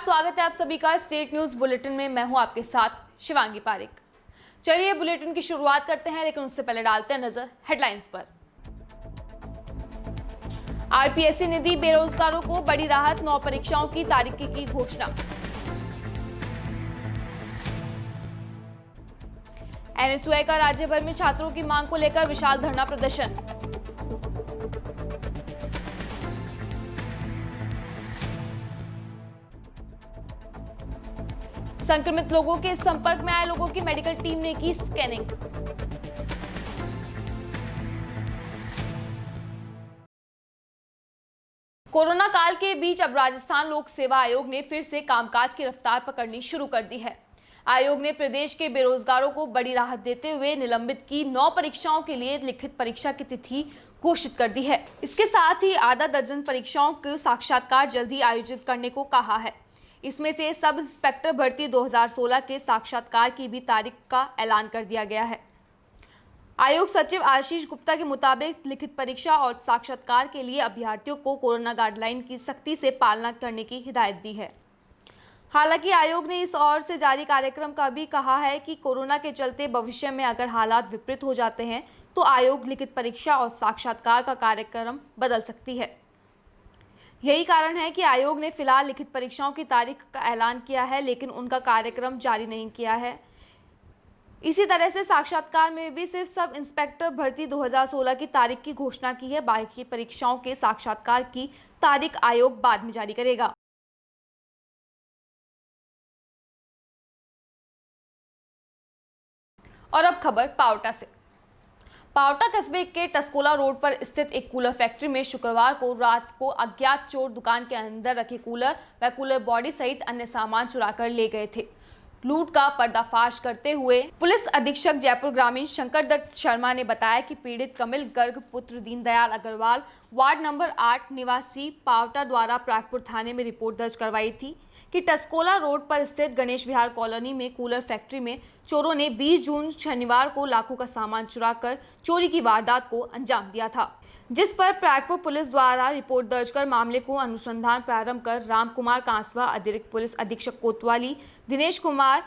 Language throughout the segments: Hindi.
स्वागत है आप सभी का स्टेट न्यूज बुलेटिन में। मैं हूं आपके साथ शिवांगी पारिक। चलिए बुलेटिन की शुरुआत करते हैं, लेकिन उससे पहले डालते हैं नजर हेडलाइंस पर। आरपीएससी ने दी बेरोजगारों को बड़ी राहत, 9 परीक्षाओं की तारीख की घोषणा। एनएसयूआई का राज्य भर में छात्रों की मांग को लेकर विशाल धरना प्रदर्शन। संक्रमित लोगों के संपर्क में आए लोगों की मेडिकल टीम ने की स्कैनिंग। कोरोना काल के बीच अब राजस्थान लोक सेवा आयोग ने फिर से कामकाज की रफ्तार पकड़नी शुरू कर दी है। आयोग ने प्रदेश के बेरोजगारों को बड़ी राहत देते हुए निलंबित की 9 परीक्षाओं के लिए लिखित परीक्षा की तिथि घोषित कर दी है। इसके साथ ही आधा दर्जन परीक्षाओं के साक्षात्कार जल्दी आयोजित करने को कहा है। इसमें से सब इंस्पेक्टर भर्ती 2016 के साक्षात्कार की भी तारीख का ऐलान कर दिया गया है। आयोग सचिव आशीष गुप्ता के मुताबिक लिखित परीक्षा और साक्षात्कार के लिए अभ्यर्थियों को कोरोना गाइडलाइन की सख्ती से पालना करने की हिदायत दी है। हालांकि आयोग ने इस ओर से जारी कार्यक्रम का भी कहा है कि कोरोना के चलते भविष्य में अगर हालात विपरीत हो जाते हैं तो आयोग लिखित परीक्षा और साक्षात्कार का कार्यक्रम बदल सकती है। यही कारण है कि आयोग ने फिलहाल लिखित परीक्षाओं की तारीख का ऐलान किया है, लेकिन उनका कार्यक्रम जारी नहीं किया है। इसी तरह से साक्षात्कार में भी सिर्फ सब इंस्पेक्टर भर्ती 2016 की तारीख की घोषणा की है। बाकी परीक्षाओं के साक्षात्कार की तारीख आयोग बाद में जारी करेगा। और अब खबर पावटा से। पावटा कस्बे के टस्कोला रोड पर स्थित एक कूलर फैक्ट्री में शुक्रवार को रात को अज्ञात चोर दुकान के अंदर रखे कूलर व कूलर बॉडी सहित अन्य सामान चुराकर ले गए थे। लूट का पर्दाफाश करते हुए पुलिस अधीक्षक जयपुर ग्रामीण शंकर दत्त शर्मा ने बताया कि पीड़ित कमिल गर्ग पुत्र दीनदयाल अग्रवाल वार्ड नंबर 8 निवासी पावटा द्वारा प्रागपुर थाने में रिपोर्ट दर्ज करवाई थी कि टस्कोला रोड पर स्थित गणेश विहार कॉलोनी में कूलर फैक्ट्री में चोरों ने 20 जून शनिवार को लाखों का सामान चुराकर चोरी की वारदात को अंजाम दिया था, जिस पर प्रागपुर पुलिस द्वारा रिपोर्ट दर्ज कर मामले को अनुसंधान प्रारंभ कर राम कुमार कांसवा, अतिरिक्त पुलिस अधीक्षक कोतवाली दिनेश कुमार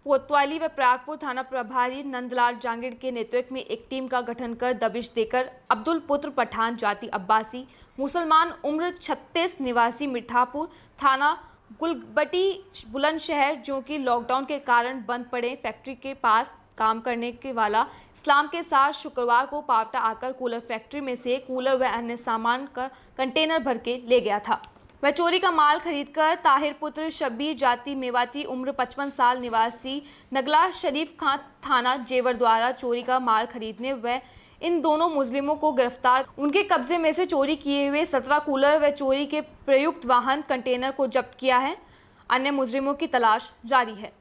कोतवाली व प्रागपुर थाना प्रभारी नंदलाल जांगिड़ के नेतृत्व में एक टीम का गठन कर दबिश देकर अब्दुल पुत्र पठान जाति अब्बासी मुसलमान उम्र 36 निवासी मिठापुर थाना गुलबटी बुलंदशहर, जो कि लॉकडाउन के कारण बंद पड़े फैक्ट्री के पास काम करने के वाला इस्लाम के साथ शुक्रवार को पावटा आकर कूलर फैक्ट्री में से कूलर व अन्य सामान का कंटेनर भर के ले गया था। वह चोरी का माल खरीदकर ताहिर पुत्र शब्बीर जाति मेवाती उम्र 55 साल निवासी नगला शरीफ खां थाना जेवर द्वारा चोरी का माल खरीदने व इन दोनों मुस्लिमों को गिरफ्तार उनके कब्जे में से चोरी किए हुए 17 कूलर व चोरी के प्रयुक्त वाहन कंटेनर को जब्त किया है। अन्य मुजरिमों की तलाश जारी है।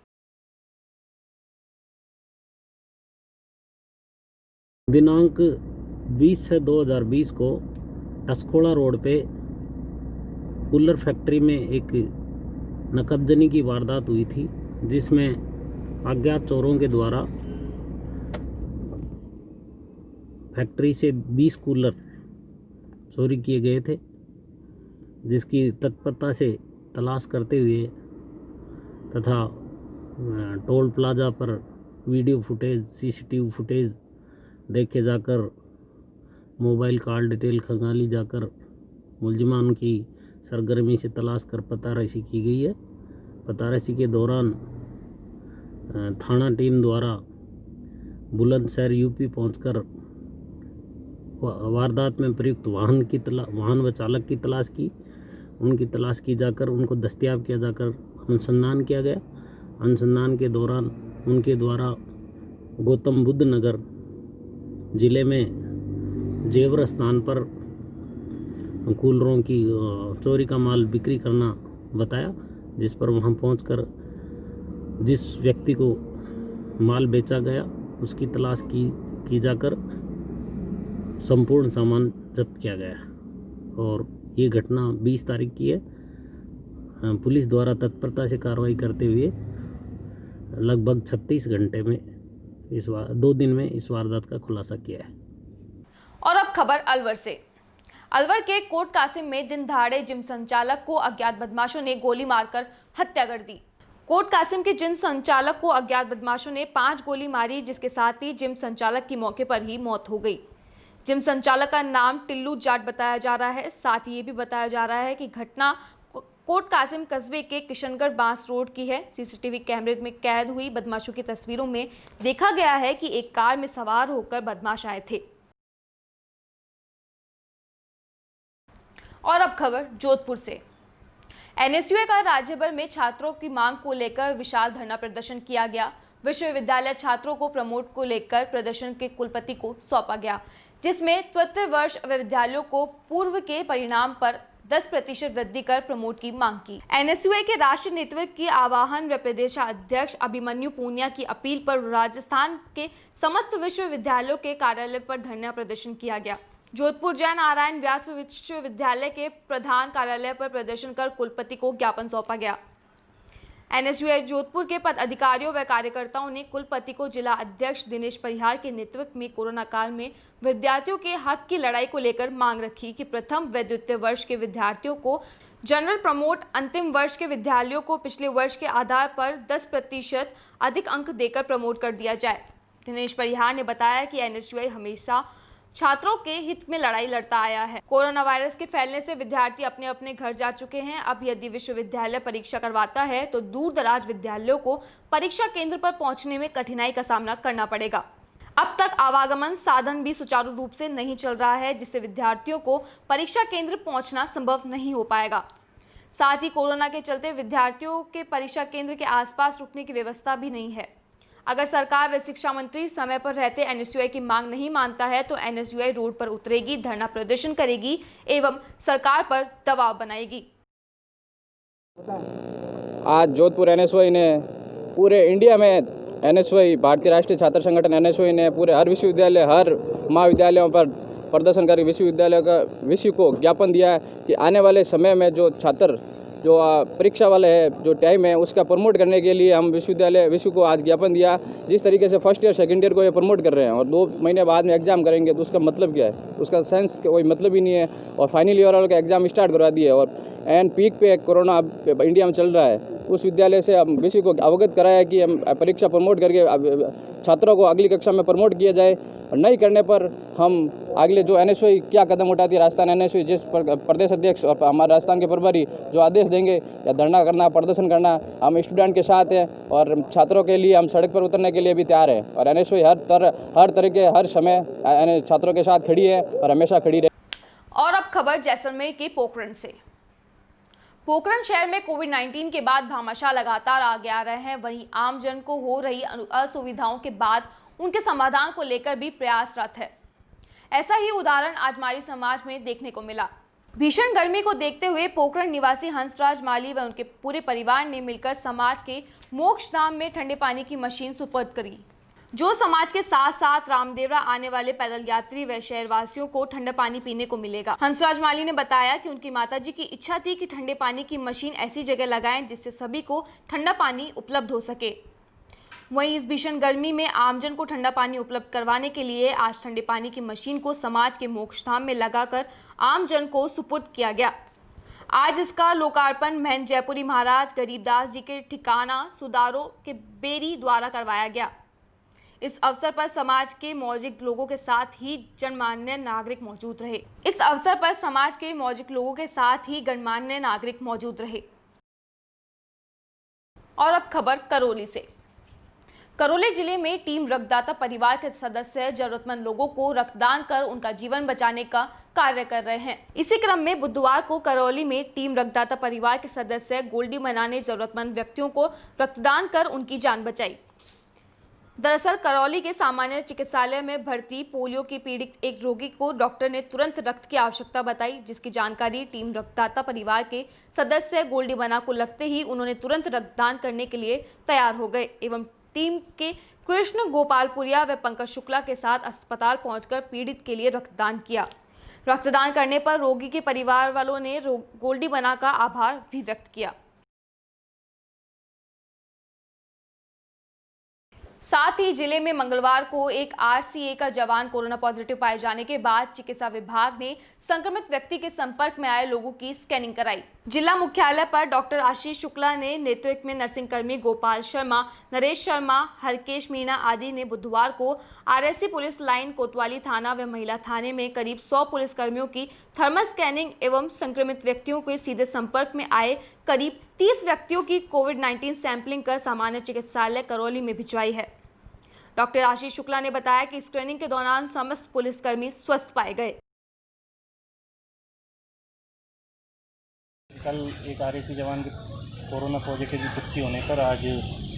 दिनांक 20 से 2020 को टस्कोला रोड पे कूलर फैक्ट्री में एक नकबजनी की वारदात हुई थी, जिसमें अज्ञात चोरों के द्वारा फैक्ट्री से 20 कूलर चोरी किए गए थे, जिसकी तत्परता से तलाश करते हुए तथा टोल प्लाजा पर वीडियो फुटेज, सीसीटीवी फुटेज देखे जाकर मोबाइल कॉल डिटेल खंगाली जाकर मुलजिमान की सरगर्मी से तलाश कर पताराशी की गई है। पताराशी के दौरान थाना टीम द्वारा बुलंदशहर यूपी पहुंचकर वारदात में प्रयुक्त वाहन व चालक की तलाश की। उनकी तलाश की जाकर उनको दस्तयाब किया जाकर अनुसंधान किया गया। अनुसंधान के दौरान उनके द्वारा गौतम बुद्ध नगर ज़िले में जेवर स्थान पर कूलरों की चोरी का माल बिक्री करना बताया, जिस पर वहां पहुंचकर जिस व्यक्ति को माल बेचा गया उसकी तलाश की जाकर संपूर्ण सामान जब्त किया गया और ये घटना 20 तारीख की है। पुलिस द्वारा तत्परता से कार्रवाई करते हुए लगभग 36 घंटे में 2 दिन में इस वारदात का खुलासा किया है। और अब खबर अलवर से। अलवर के कोट कासिम में दिन दहाड़े जिम संचालक को अज्ञात बदमाशों ने गोली मारकर हत्या कर दी। कोट कासिम के जिम संचालक को अज्ञात बदमाशों ने 5 गोली मारी, जिसके साथ ही जिम संचालक की मौके पर ही मौत हो गई। जिम संचालक का नाम टिल्लू जाट बताया जा रहा है। साथ ही ये भी बताया जा रहा है कि घटना कोट कासिम कस्बे के किशनगढ़ बांस रोड की है। सीसीटीवी कैमरे में कैद हुई बदमाशों की तस्वीरों में देखा गया है कि एक कार में सवार होकर बदमाश आए थे। और अब खबर जोधपुर से। एनएसयूआई का राज्य भर में छात्रों की मांग को लेकर विशाल धरना प्रदर्शन किया गया। विश्वविद्यालय छात्रों को प्रमोट को लेकर प्रदर्शन के कुलपति को सौंपा गया, जिसमें तृतीय वर्ष विद्यालयों को पूर्व के परिणाम पर 10% वृद्धि कर प्रमोट की मांग की। एनएसयूआई के राष्ट्रीय नेतृत्व की आह्वान व प्रदेशाध्यक्ष अभिमन्यु पूनिया की अपील पर राजस्थान के समस्त विश्वविद्यालयों के कार्यालय पर धरना प्रदर्शन किया गया। जोधपुर जय नारायण व्यास विश्वविद्यालय के प्रधान कार्यालय पर प्रदर्शन कर कुलपति को ज्ञापन सौंपा गया। एनएसयूआई जोधपुर के पदाधिकारियों व कार्यकर्ताओं ने कुलपति को जिला अध्यक्ष दिनेश परिहार के नेतृत्व में कोरोना काल में विद्यार्थियों के हक की लड़ाई को लेकर मांग रखी कि प्रथम व द्वितीय वर्ष के विद्यार्थियों को जनरल प्रमोट, अंतिम वर्ष के विद्यार्थियों को पिछले वर्ष के आधार पर 10% अधिक अंक देकर प्रमोट कर दिया जाए। दिनेश परिहार ने बताया कि एनएसयूआई हमेशा छात्रों के हित में लड़ाई लड़ता आया है। कोरोना वायरस के फैलने से विद्यार्थी अपने अपने घर जा चुके हैं। अब यदि विश्वविद्यालय परीक्षा करवाता है तो दूर दराज विद्यालयों को परीक्षा केंद्र पर पहुंचने में कठिनाई का सामना करना पड़ेगा। अब तक आवागमन साधन भी सुचारू रूप से नहीं चल रहा है, जिससे विद्यार्थियों को परीक्षा केंद्र पहुंचना संभव नहीं हो पाएगा। साथ ही कोरोना के चलते विद्यार्थियों के परीक्षा केंद्र के आसपास रुकने की व्यवस्था भी नहीं है। अगर सरकार व शिक्षा मंत्री समय पर रहते एनएसयूआई की मांग नहीं मानता है तो एनएसयूआई रोड पर उतरेगी, धरना प्रदर्शन करेगी एवं सरकार पर दबाव बनाएगी। आज जोधपुर एनएसयूआई ने पूरे इंडिया में एनएसयूआई भारतीय राष्ट्रीय छात्र संगठन एनएसयूआई ने पूरे हर विश्वविद्यालय, हर महाविद्यालयों पर प्रदर्शन करके विश्वविद्यालय का विषय को ज्ञापन दिया है कि आने वाले समय में जो छात्र जो परीक्षा वाले है जो टाइम है उसका प्रमोट करने के लिए हम विश्वविद्यालय विश्व को आज ज्ञापन दिया। जिस तरीके से फर्स्ट ईयर सेकंड ईयर को ये प्रमोट कर रहे हैं और 2 महीने बाद में एग्जाम करेंगे तो उसका मतलब क्या है, उसका सेंस कोई मतलब ही नहीं है। और फाइनल ईयर वालों का एग्जाम स्टार्ट करवा दिए और एंड पीक पे कोरोना इंडिया में चल रहा है। उस विद्यालय से हम विषय को अवगत कराया कि हम परीक्षा प्रमोट करके छात्रों को अगली कक्षा में प्रमोट किया जाए और नहीं करने पर हम अगले जो एनएसयूआई क्या कदम उठाती है, राजस्थान एनएसयूआई जिस प्रदेश अध्यक्ष और हमारे राजस्थान के प्रभारी जो आदेश देंगे या धरना करना, प्रदर्शन करना, हम स्टूडेंट के साथ हैं और छात्रों के लिए हम सड़क पर उतरने के लिए भी तैयार हैं। और एनएसयूआई हर तरह के हर समय छात्रों के साथ खड़ी है और हमेशा खड़ी रहे। और अब खबर जैसलमेर के पोखरण से। पोखरण शहर में कोविड-19 के बाद भामाशाह लगातार आगे आ रहे हैं। वहीं आमजन को हो रही असुविधाओं के बाद उनके समाधान को लेकर भी प्रयासरत है। ऐसा ही उदाहरण आज माली समाज में देखने को मिला। भीषण गर्मी को देखते हुए पोखरण निवासी हंसराज माली व उनके पूरे परिवार ने मिलकर समाज के मोक्षधाम में ठंडे पानी की मशीन सुपुर्द करी, जो समाज के साथ साथ रामदेवरा आने वाले पैदल यात्री व शहरवासियों को ठंडा पानी पीने को मिलेगा। हंसराज माली ने बताया कि उनकी माताजी की इच्छा थी कि ठंडे पानी की मशीन ऐसी जगह लगाएं जिससे सभी को ठंडा पानी उपलब्ध हो सके। वहीं इस भीषण गर्मी में आमजन को ठंडा पानी उपलब्ध करवाने के लिए आज ठंडे पानी की मशीन को समाज के मोक्षधाम में लगाकर आमजन को सुपुर्द किया गया। आज इसका लोकार्पण महंत जयपुरी महाराज गरीबदास जी के ठिकाना सुदारो के बेरी द्वारा करवाया गया। इस अवसर पर समाज के मौजिक लोगों के साथ ही गणमान्य नागरिक मौजूद रहे। और अब खबर करौली से। करौली जिले में टीम रक्तदाता परिवार के सदस्य जरूरतमंद लोगों को रक्तदान कर उनका जीवन बचाने का कार्य कर रहे हैं। इसी क्रम में बुधवार को करौली में टीम रक्तदाता परिवार के सदस्य गोल्डी मना ने जरूरतमंद व्यक्तियों को रक्तदान कर उनकी जान बचाई। दरअसल करौली के सामान्य चिकित्सालय में भर्ती पोलियो की पीड़ित एक रोगी को डॉक्टर ने तुरंत रक्त की आवश्यकता बताई, जिसकी जानकारी टीम रक्तदाता परिवार के सदस्य गोल्डी मना को लगते ही उन्होंने तुरंत रक्तदान करने के लिए तैयार हो गए एवं टीम के कृष्ण गोपालपुरिया व पंकज शुक्ला के साथ अस्पताल पहुंचकर पीड़ित के लिए रक्तदान किया। रक्तदान करने पर रोगी के परिवार वालों ने गोल्डी मना का आभार भी व्यक्त किया। साथ ही जिले में मंगलवार को एक आरसीए का जवान कोरोना पॉजिटिव पाए जाने के बाद चिकित्सा विभाग ने संक्रमित व्यक्ति के संपर्क में आए लोगों की स्कैनिंग कराई। जिला मुख्यालय पर डॉक्टर आशीष शुक्ला ने नेतृत्व में नर्सिंग कर्मी गोपाल शर्मा, नरेश शर्मा, हरकेश मीणा आदि ने बुधवार को आरएससी पुलिस लाइन, कोतवाली थाना व महिला थाने में करीब 100 पुलिसकर्मियों की थर्मल स्कैनिंग एवं संक्रमित व्यक्तियों के सीधे संपर्क में आए करीब 30 व्यक्तियों की कोविड-19 सैंपलिंग कर सामान्य चिकित्सालय करौली में भिजवाई है। डॉक्टर आशीष शुक्ला ने बताया कि स्क्रीनिंग के दौरान समस्त पुलिसकर्मी स्वस्थ पाए गए। कल एक आरएसी जवान की कोरोना पॉजिटिव की पुष्टि होने पर आज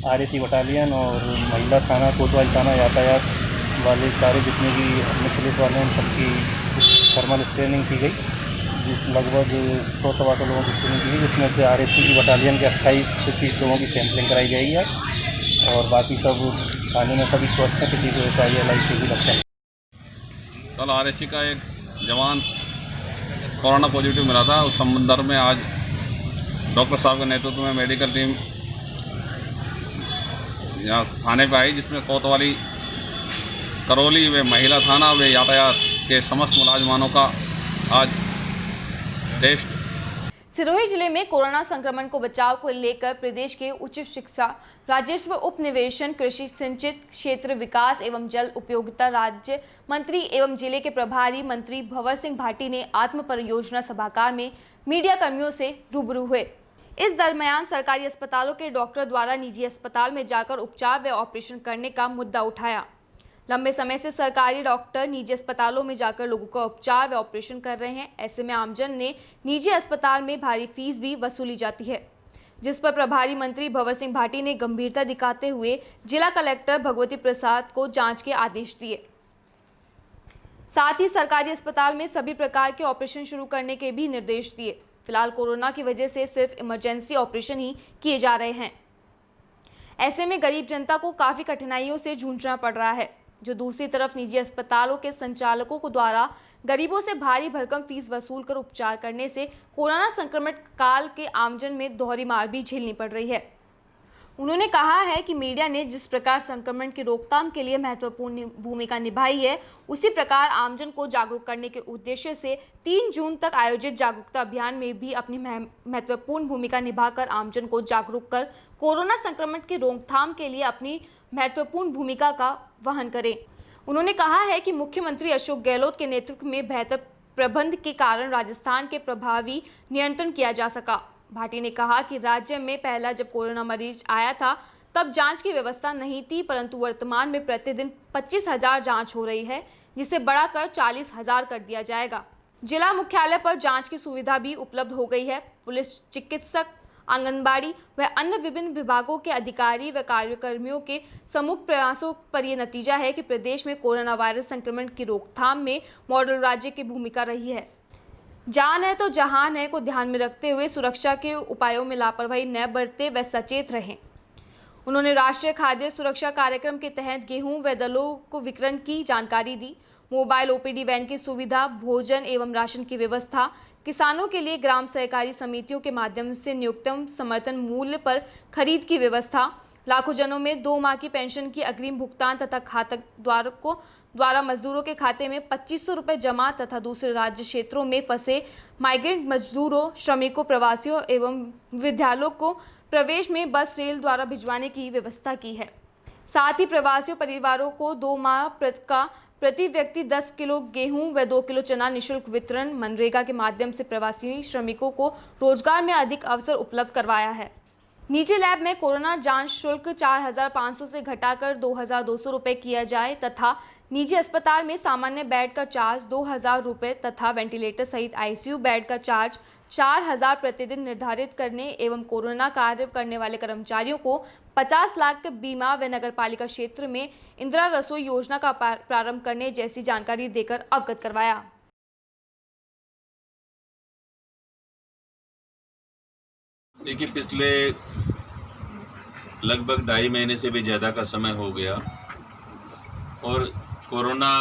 आरएसी बटालियन और महिला थाना, कोतवाली थाना, यातायात वाले सारे जितने भी अपने पुलिस वाले हैं सबकी थर्मल स्क्रीनिंग की गई। लगभग 100-125 लोगों की स्क्रीनिंग की गई, जिसमें से आरएसी की बटालियन के 28 से 30 लोगों की सैंपलिंग कराई गई है और बाकी सब थाने में सभी स्वस्थ हैं, किसी को SIL से भी लक्षण। कल आरएसी का एक जवान कोरोना पॉजिटिव मिला था। उस संदर्भ में आज डॉक्टर साहब के नेतृत्व में मेडिकल टीम यहाँ थाने पे आई, जिसमें कोतवाली, करौली व महिला थाना व यातायात के समस्त मुलाजमानों का आज टेस्ट। सिरोही जिले में कोरोना संक्रमण को बचाव को लेकर प्रदेश के उच्च शिक्षा, राजस्व, उप निवेशन, कृषि, सिंचित क्षेत्र विकास एवं जल उपयोगिता राज्य मंत्री एवं जिले के प्रभारी मंत्री भंवर सिंह भाटी ने आत्म परियोजना सभागार में मीडिया कर्मियों से रूबरू हुए। इस दरमियान सरकारी अस्पतालों के डॉक्टर द्वारा निजी अस्पताल में जाकर उपचार व ऑपरेशन करने का मुद्दा उठाया। लंबे समय से सरकारी डॉक्टर निजी अस्पतालों में जाकर लोगों का उपचार व ऑपरेशन कर रहे हैं। ऐसे में आमजन ने निजी अस्पताल में भारी फीस भी वसूली जाती है, जिस पर प्रभारी मंत्री भंवर सिंह भाटी ने गंभीरता दिखाते हुए जिला कलेक्टर भगवती प्रसाद को जांच के आदेश दिए। साथ ही सरकारी अस्पताल में सभी प्रकार के ऑपरेशन शुरू करने के भी निर्देश दिए। फिलहाल कोरोना की वजह से सिर्फ इमरजेंसी ऑपरेशन ही किए जा रहे हैं। ऐसे में गरीब जनता को काफ़ी कठिनाइयों से जूझना पड़ रहा है, जो दूसरी तरफ निजी अस्पतालों के संचालकों को द्वारा गरीबों से भारी भरकम फीस वसूल कर उपचार करने से कोरोना संक्रमण काल के आमजन में दोहरी मार भी झेलनी पड़ रही है। उन्होंने कहा है कि मीडिया ने जिस प्रकार संक्रमण की रोकथाम के लिए महत्वपूर्ण भूमिका निभाई है, उसी प्रकार आमजन को जागरूक करने के उद्देश्य से 3 जून तक आयोजित जागरूकता अभियान में भी अपनी महत्वपूर्ण भूमिका निभाकर आमजन को जागरूक कर कोरोना संक्रमण की रोकथाम के लिए अपनी महत्वपूर्ण भूमिका का वहन करें। उन्होंने कहा है कि मुख्यमंत्री अशोक गहलोत के नेतृत्व में बेहतर प्रबंध के कारण राजस्थान के प्रभावी नियंत्रण किया जा सका। भाटी ने कहा कि राज्य में पहला जब कोरोना मरीज आया था तब जांच की व्यवस्था नहीं थी, परंतु वर्तमान में प्रतिदिन 25,000 जांच हो रही है, जिसे बढ़ाकर 40,000 कर दिया जाएगा। जिला मुख्यालय पर जांच की सुविधा भी उपलब्ध हो गई है। पुलिस, चिकित्सक, आंगनबाड़ी व अन्य विभिन्न विभागों के अधिकारी व कार्यकर्मियों के समूह प्रयासों पर यह नतीजा है कि प्रदेश में कोरोना वायरस संक्रमण की रोकथाम में मॉडल राज्य की भूमिका रही है। जान है तो जहान है को ध्यान में रखते हुए सुरक्षा के उपायों में लापरवाही न बरते व सचेत रहें। उन्होंने राष्ट्रीय खाद्य सुरक्षा कार्यक्रम के तहत गेहूं व दालों को वितरण की जानकारी दी। मोबाइल OPD वैन की सुविधा, भोजन एवं राशन की व्यवस्था, किसानों के लिए ग्राम सहकारी समितियों के माध्यम से न्यूनतम समर्थन मूल्य पर खरीद की व्यवस्था, लाखों जनों में 2 माह की पेंशन की अग्रिम भुगतान तथा खाताधारकों द्वारा मजदूरों के खाते में 2500 रुपये जमा तथा दूसरे राज्य क्षेत्रों में फंसे माइग्रेंट मजदूरों, श्रमिकों, प्रवासियों एवं विद्यालयों को प्रवेश में बस रेल द्वारा भिजवाने की व्यवस्था की है। साथ ही प्रवासियों परिवारों को 2 माह का प्रति व्यक्ति 10 किलो गेहूं व 2 किलो चना निःशुल्क वितरण, मनरेगा के माध्यम से प्रवासी श्रमिकों को रोजगार में अधिक अवसर उपलब्ध करवाया है। निजी लैब में कोरोना जांच शुल्क 4,500 से घटाकर 2,200 रुपये किया जाए तथा निजी अस्पताल में सामान्य बेड का चार्ज 2,000 रुपये तथा वेंटिलेटर सहित ICU बेड का चार्ज 4,000 प्रतिदिन निर्धारित करने एवं कोरोना कार्य करने वाले कर्मचारियों को 50 लाख के बीमा व नगरपालिका क्षेत्र में इंदिरा रसोई योजना का प्रारंभ करने जैसी जानकारी देकर अवगत करवाया। देखिए, पिछले लगभग 2.5 महीने से भी ज़्यादा का समय हो गया और कोरोना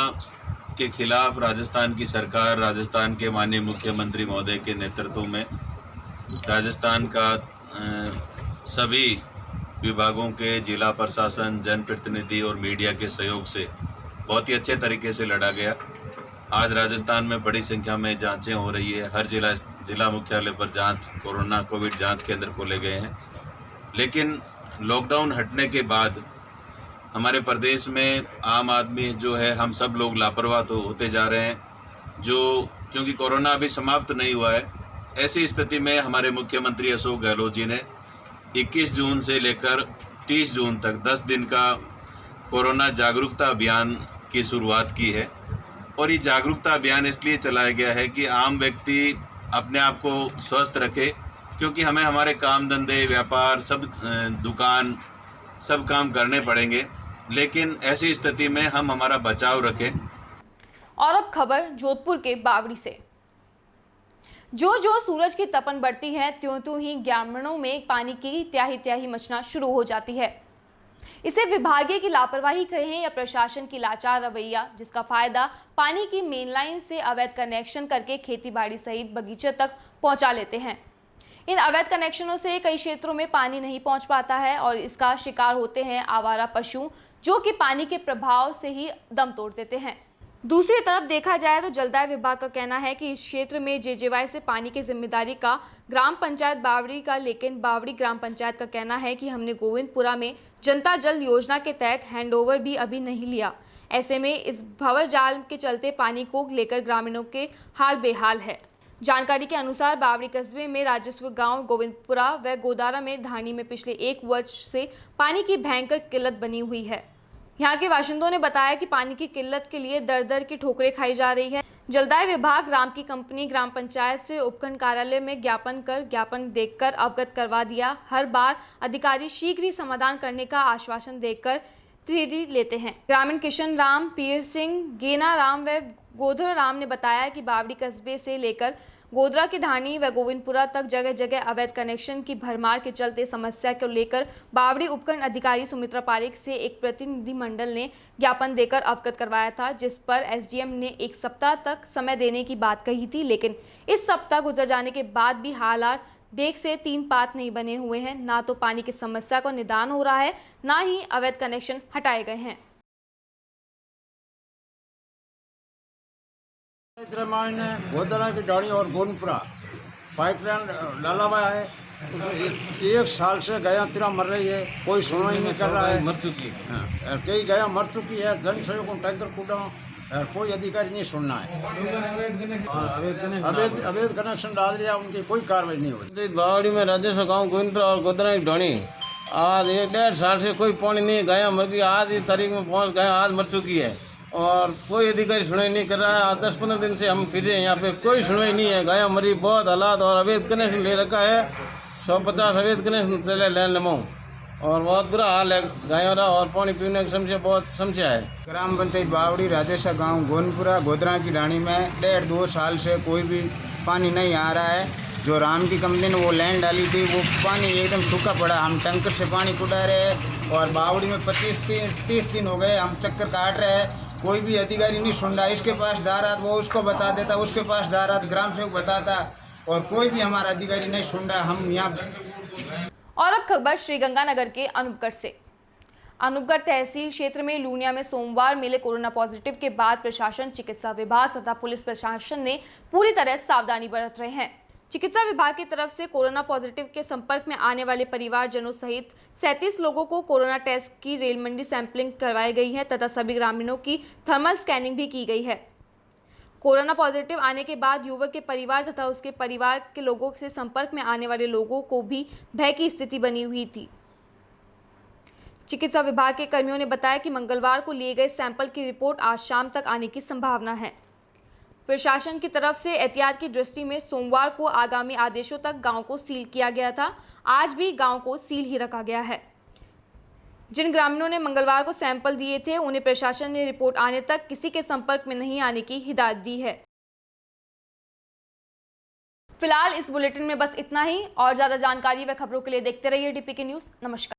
के खिलाफ राजस्थान की सरकार, राजस्थान के माननीय मुख्यमंत्री महोदय के नेतृत्व में राजस्थान का सभी विभागों के, जिला प्रशासन, जनप्रतिनिधि और मीडिया के सहयोग से बहुत ही अच्छे तरीके से लड़ा गया। आज राजस्थान में बड़ी संख्या में जांचें हो रही है। हर जिला मुख्यालय पर कोविड जांच केंद्र खोले गए हैं। लेकिन लॉकडाउन हटने के बाद हमारे प्रदेश में आम आदमी जो है, हम सब लोग लापरवाह तो होते जा रहे हैं, क्योंकि कोरोना अभी समाप्त नहीं हुआ है। ऐसी स्थिति में हमारे मुख्यमंत्री अशोक गहलोत जी ने 21 जून से लेकर 30 जून तक 10 दिन का कोरोना जागरूकता अभियान की शुरुआत की है। और ये जागरूकता अभियान इसलिए चलाया गया है कि आम व्यक्ति अपने आप को स्वस्थ रखे, क्योंकि हमें हमारे काम धंधे, व्यापार, सब दुकान, सब काम करने पड़ेंगे। लेकिन ऐसी स्थिति में हम हमारा बचाव रखें। और अब खबर जोधपुर के बावड़ी से। जो सूरज की तपन बढ़ती है, त्यों ही ग्रामीणों में पानी की त्याही मचना शुरू हो जाती है। इसे विभागीय की लापरवाही कहें या प्रशासन की लाचार रवैया, जिसका फायदा पानी की मेन लाइन से अवैध कनेक्शन करके खेतीबाड़ी सहित बगीचे तक पहुंचा लेते हैं। इन अवैध कनेक्शनों से कई क्षेत्रों में पानी नहीं पहुंच पाता है और इसका शिकार होते हैं आवारा पशु, जो कि पानी के प्रभाव से ही दम तोड़ देते हैं। दूसरी तरफ देखा जाए तो जलदाय विभाग का कहना है कि इस क्षेत्र में जेजेवाई से पानी की जिम्मेदारी का ग्राम पंचायत बावड़ी का, लेकिन बावड़ी ग्राम पंचायत का कहना है कि हमने गोविंदपुरा में जनता जल योजना के तहत हैंडओवर भी अभी नहीं लिया। ऐसे में इस भंवर जाल के चलते पानी को लेकर ग्रामीणों के हाल बेहाल है। जानकारी के अनुसार बावड़ी कस्बे में राजस्व गांव गोविंदपुरा व गोदारा में धानी में पिछले 1 वर्ष से पानी की भयंकर किल्लत बनी हुई है। यहाँ के बाशिंदों ने बताया कि पानी की किल्लत के लिए दर की ठोकरें खाई जा रही है। जलदाय विभाग ग्राम की कंपनी ग्राम पंचायत से उपखंड कार्यालय में ज्ञापन देकर अवगत करवा दिया। हर बार अधिकारी शीघ्र ही समाधान करने का आश्वासन देकर त्रिडी लेते हैं। ग्रामीण किशन राम, पीर सिंह, गेना राम व गोधर राम ने बताया कि बावड़ी कस्बे से लेकर गोदरा की ढाणी व गोविंदपुरा तक जगह जगह अवैध कनेक्शन की भरमार के चलते समस्या को लेकर बावड़ी उपखंड अधिकारी सुमित्रा पारेख से एक प्रतिनिधि मंडल ने ज्ञापन देकर अवगत करवाया था, जिस पर एसडीएम ने 1 सप्ताह तक समय देने की बात कही थी। लेकिन इस सप्ताह गुजर जाने के बाद भी हालात डेक से 3 पात नहीं बने हुए हैं। ना तो पानी की समस्या का निदान हो रहा है, ना ही अवैध कनेक्शन हटाए गए हैं। गोदरा की डाणी और गोविंदपुरा पाइपलाइन डाला हुआ है। 1 साल से गया तिरा मर रही है, कोई सुनवाई नहीं कर रहा है। मर चुकी है, कई गया मर चुकी है। जन सहयोग को टैंकर कूदा और कोई अधिकारी नहीं सुनना है। अवैध कनेक्शन डाल दिया, उनकी कोई कार्रवाई नहीं हुई। बावड़ी में राजस्व गाँव गोविंदपुरा और गोदरा की डाणी आज 1-1.5 साल से कोई पानी नहीं, गया मर गई। आज इस तारीख में पहुँच गया, आज मर चुकी है और कोई अधिकारी सुनवाई नहीं कर रहा है। 10-15 दिन से हम फिर यहाँ पे कोई सुनवाई नहीं है। गाया मरी बहुत हालात और अवैध कनेक्शन ले रखा है। 150 अवैध कनेक्शन चले लैन लमाऊँ और बहुत बुरा हाल है गायों का और पानी पीने की समस्या बहुत समस्या है। ग्राम पंचायत बावड़ी राजेशा गांव गोविंदपुरा गोदरा की डाणी में 1.5-2 साल से कोई भी पानी नहीं आ रहा है। जो राम की कंपनी ने वो लैंड डाली थी, वो पानी एकदम सूखा पड़ा। हम टैंकर से पानी कुटा रहे हैं और बावड़ी में 25-30 दिन हो गए हम चक्कर काट रहे हैं। कोई भी अधिकारी नहीं सुन रहा। इसके पास जा रहा वो उसको बता देता, उसके पास जा रहा ग्राम सेवक बताता और कोई भी हमारा अधिकारी नहीं सुन रहा। हम यहाँ। और अब खबर श्रीगंगानगर के अनूपगढ़ से। अनूपगढ़ तहसील क्षेत्र में लूनिया में सोमवार मिले कोरोना पॉजिटिव के बाद प्रशासन, चिकित्सा विभाग तथा पुलिस प्रशासन ने पूरी तरह सावधानी बरत रहे हैं। चिकित्सा विभाग की तरफ से कोरोना पॉजिटिव के संपर्क में आने वाले परिवारजनों सहित 37 लोगों को कोरोना टेस्ट की रेल मंडी सैंपलिंग करवाई गई है तथा सभी ग्रामीणों की थर्मल स्कैनिंग भी की गई है। कोरोना पॉजिटिव आने के बाद युवक के परिवार तथा उसके परिवार के लोगों से संपर्क में आने वाले लोगों को भी भय की स्थिति बनी हुई थी। चिकित्सा विभाग के कर्मियों ने बताया कि मंगलवार को लिए गए सैंपल की रिपोर्ट आज शाम तक आने की संभावना है। प्रशासन की तरफ से एहतियात की दृष्टि में सोमवार को आगामी आदेशों तक गांव को सील किया गया था। आज भी गांव को सील ही रखा गया है। जिन ग्रामीणों ने मंगलवार को सैंपल दिए थे, उन्हें प्रशासन ने रिपोर्ट आने तक किसी के संपर्क में नहीं आने की हिदायत दी है। फिलहाल इस बुलेटिन में बस इतना ही। और ज़्यादा जानकारी व खबरों के लिए देखते रहिए डीपीके न्यूज़। नमस्कार।